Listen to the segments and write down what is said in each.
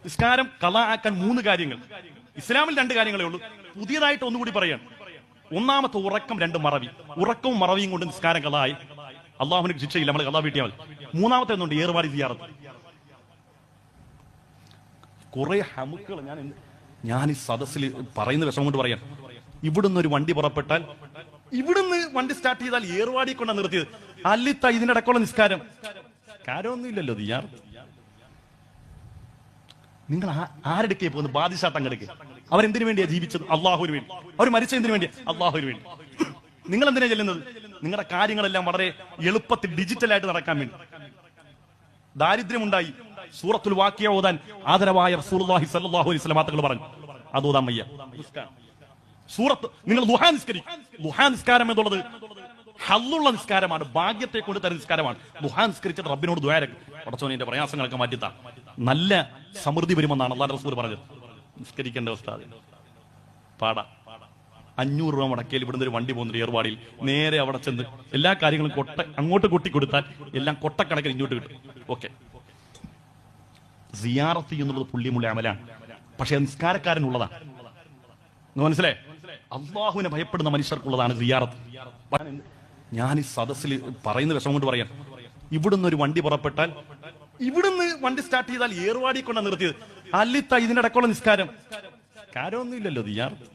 നിസ്കാരം ഖളാ ആക്കാൻ 3 കാര്യങ്ങൾ. ഇസ്ലാമിൽ 2 കാര്യങ്ങളേ ഉള്ളൂ. പുതിയതായിട്ട് ഒന്നുകൂടി പറയാൻ. ഒന്നാമത്തെ ഉറക്കം, 2 മറവി. ഉറക്കവും മറവിയും കൊണ്ട് നിസ്കാരം ഖളായി. അള്ളാഹുവിന് ശിക്ഷയില്ല, നമ്മൾ ഖളാ വീട്ടിയാൽ മതി. മൂന്നാമത്തെ ഒന്നുണ്ട്, ഏറുവാടി സിയാറത്ത്. കുറെ ഹമുക്കൾ ഞാൻ ഈ സദസ്സിൽ പറയുന്ന വിഷമം കൊണ്ട് പറയാൻ. ഇവിടുന്ന് ഒരു വണ്ടി പുറപ്പെട്ടാൽ, ഇവിടുന്ന് വണ്ടി സ്റ്റാർട്ട് ചെയ്താൽ ഏറുവാടി കൊണ്ടാണ് നിർത്തിയത്. അല്ലിത്ത ഇതിനിടക്കുള്ള നിസ്കാരം കാര്യമൊന്നുമില്ലല്ലോ. ദിയാറത്ത് നിങ്ങൾ ആരെടുക്കേ പോകുന്നത്? ബാദിഷാ തങ്ങെടുക്ക്. അവരെന്തിനു വേണ്ടിയാ ജീവിച്ചത്? അള്ളാഹുവിന് വേണ്ടി. അവർ മരിച്ചതിന് വേണ്ടി? അള്ളാഹുവിന് വേണ്ടി. നിങ്ങൾ എന്തിനാ ചെല്ലുന്നത്? നിങ്ങളുടെ കാര്യങ്ങളെല്ലാം വളരെ എളുപ്പത്തിൽ ഡിജിറ്റലായിട്ട് നടക്കാൻ വേണ്ടി. ദാരിദ്ര്യമുണ്ടായി, സൂറത്തുൽ വാഖിയ ഓതാൻ ആദരവായ റസൂലുള്ളാഹി സ്വല്ലല്ലാഹു അലൈഹി വസല്ലം തങ്ങൾ പറഞ്ഞു, അത് ഓതാൻ വയ്യ. സൂറത്ത് നിങ്ങൾ ദുഹാ നിസ്കരിക്കും. ദുഹാ നിസ്കാരം എന്നുള്ളത് ഹല്ലുള്ള നിസ്കാരമാണ്, ഭാഗ്യത്തെ കൊണ്ട് തരുന്ന നിസ്കാരമാണ്. ദുഹാ നിസ്കരിച്ചത് റബ്ബിനോട് ദുആ ചെയ്യ്, പടച്ചോനെ പ്രയാസങ്ങളൊക്കെ മാറ്റിത്താ, നല്ല സമൃദ്ധി വരുമെന്നാണ് അല്ലാഹു റസൂൽ പറഞ്ഞത്. നിസ്കരിക്കേണ്ട അവസ്ഥ പാടാ. 500 രൂപ മുടക്കിയാൽ ഇവിടുന്ന് ഒരു വണ്ടി പോകുന്നുണ്ട് ഏർവാടിയിൽ. നേരെ അവിടെ ചെന്ന് എല്ലാ കാര്യങ്ങളും അങ്ങോട്ട് കൊട്ടിക്കൊടുത്താൽ എല്ലാം കൊട്ടക്കണക്കിന് ഇങ്ങോട്ട് കിട്ടും. ഓക്കെ, സിയാറത്ത് എന്നുള്ളത് പുള്ളിമുള്ള അമലാണ്. പക്ഷെ നിസ്കാരക്കാരനുള്ളതാണ്. മനസ്സിലേ? അള്ളാഹുവിനെ ഭയപ്പെടുന്ന മനുഷ്യർക്കുള്ളതാണ് സിയാറത്ത്. ഞാൻ ഈ സദസ്സിൽ പറയുന്ന വിഷമം കൊണ്ട് പറയാൻ. ഇവിടുന്ന് ഒരു വണ്ടി പുറപ്പെട്ടാൽ, ഇവിടുന്ന് വണ്ടി സ്റ്റാർട്ട് ചെയ്താൽ ഏറുവാടി കൊണ്ടാണ് നിർത്തിയത്. അല്ലിത്ത ഇതിനിടക്കുള്ള നിസ്കാരം കാര്യമൊന്നുമില്ലല്ലോ. ദിയാറത്ത്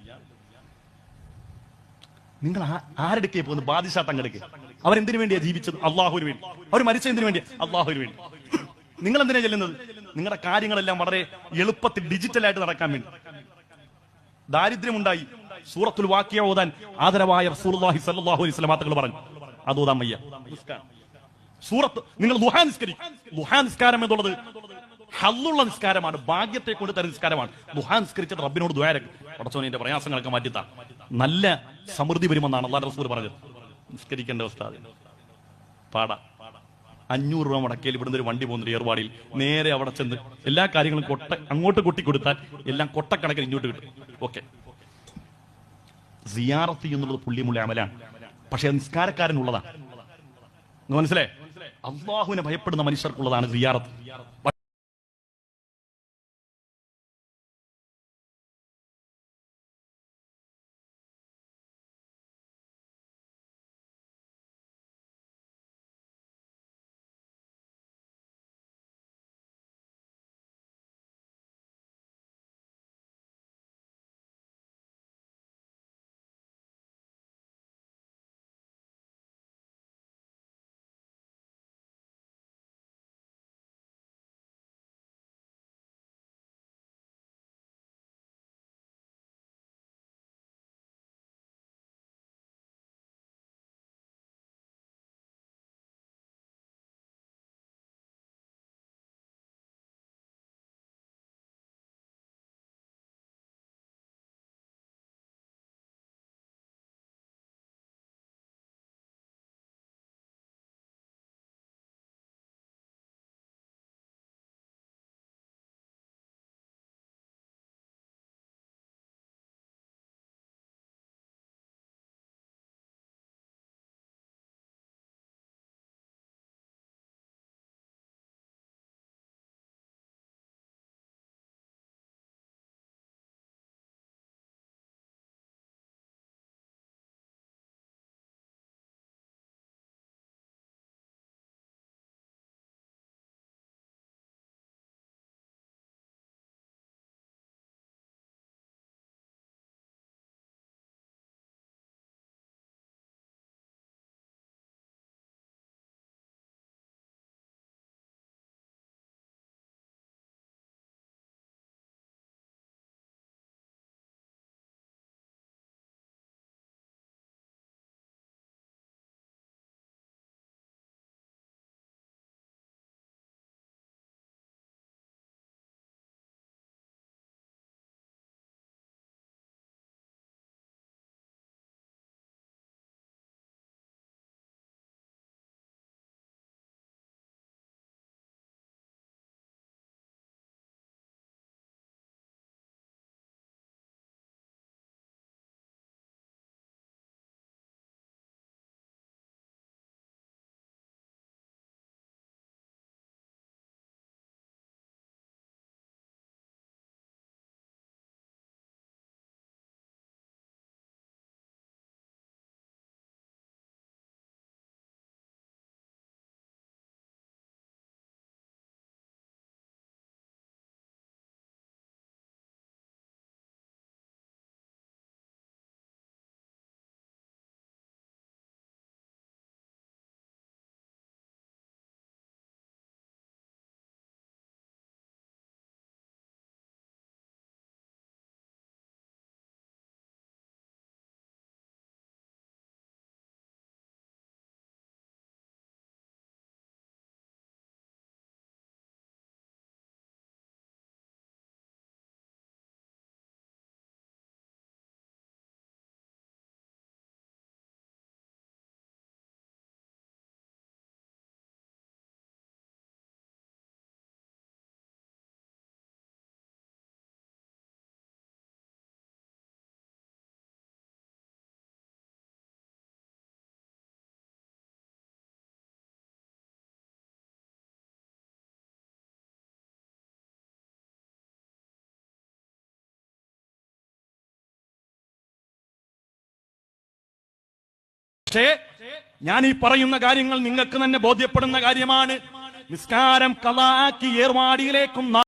നിങ്ങൾ ആരെടുക്കേ പോകുന്നത്? ബാദിഷാ തങ്ങെടുക്ക്. അവരെന്തിനു വേണ്ടിയാ ജീവിച്ചത്? അള്ളാഹുവിന് വേണ്ടി. അവർ മരിച്ചതിന് വേണ്ടി? അള്ളാഹുവിന് വേണ്ടി. നിങ്ങൾ എന്തിനാ ചെല്ലുന്നത്? നിങ്ങളുടെ കാര്യങ്ങളെല്ലാം വളരെ എളുപ്പത്തിൽ ഡിജിറ്റലായിട്ട് നടക്കാൻ വേണ്ടി. ദാരിദ്ര്യമുണ്ടായി, സൂറത്തുൽ വാഖിയ ഓതാൻ ആദരവായ റസൂലുള്ളാഹി സ്വല്ലല്ലാഹു അലൈഹി വസല്ലം തങ്ങൾ പറഞ്ഞു, അത് ഓതാൻ വയ്യ. സൂറത്ത് നിങ്ങൾ ദുഹാ നിസ്കരിക്കും. ദുഹാ നിസ്കാരം എന്നുള്ളത് ഹല്ലുള്ള നിസ്കാരമാണ്, ഭാഗ്യത്തെ കൊണ്ട് തരുന്ന നിസ്കാരമാണ്. ദുഹാ നിസ്കരിച്ചത് റബ്ബിനോട് ദുആ ചെയ്യ്, പടച്ചോനെ പ്രയാസങ്ങളൊക്കെ മാറ്റിത്താ, നല്ല സമൃദ്ധി വരുമെന്നാണ് അല്ലാഹു റസൂൽ പറഞ്ഞത്. നിസ്കരിക്കേണ്ട അവസ്ഥ പാടാ. 500 രൂപ മുടക്കിയാൽ ഇവിടുന്ന് ഒരു വണ്ടി പോകുന്നുണ്ട് ഏർവാടിയിൽ. നേരെ അവിടെ ചെന്ന് എല്ലാ കാര്യങ്ങളും അങ്ങോട്ട് കൊട്ടിക്കൊടുത്താൽ എല്ലാം കൊട്ടക്കണക്കിന് ഇങ്ങോട്ട് കിട്ടും. ഓക്കെ, സിയാറത്ത് എന്നുള്ളത് പുള്ളിമുള്ള അമലാണ്. പക്ഷെ നിസ്കാരക്കാരനുള്ളതാണ്. മനസ്സിലേ? അള്ളാഹുവിനെ ഭയപ്പെടുന്ന മനുഷ്യർക്കുള്ളതാണ് സിയാറത്ത്. പക്ഷേ ഞാൻ ഈ പറയുന്ന കാര്യങ്ങൾ നിങ്ങൾക്ക് തന്നെ ബോധ്യപ്പെടുന്ന കാര്യമാണ്. നിസ്കാരം ഖളാ ആക്കി ഏർവാടിയിലേക്കും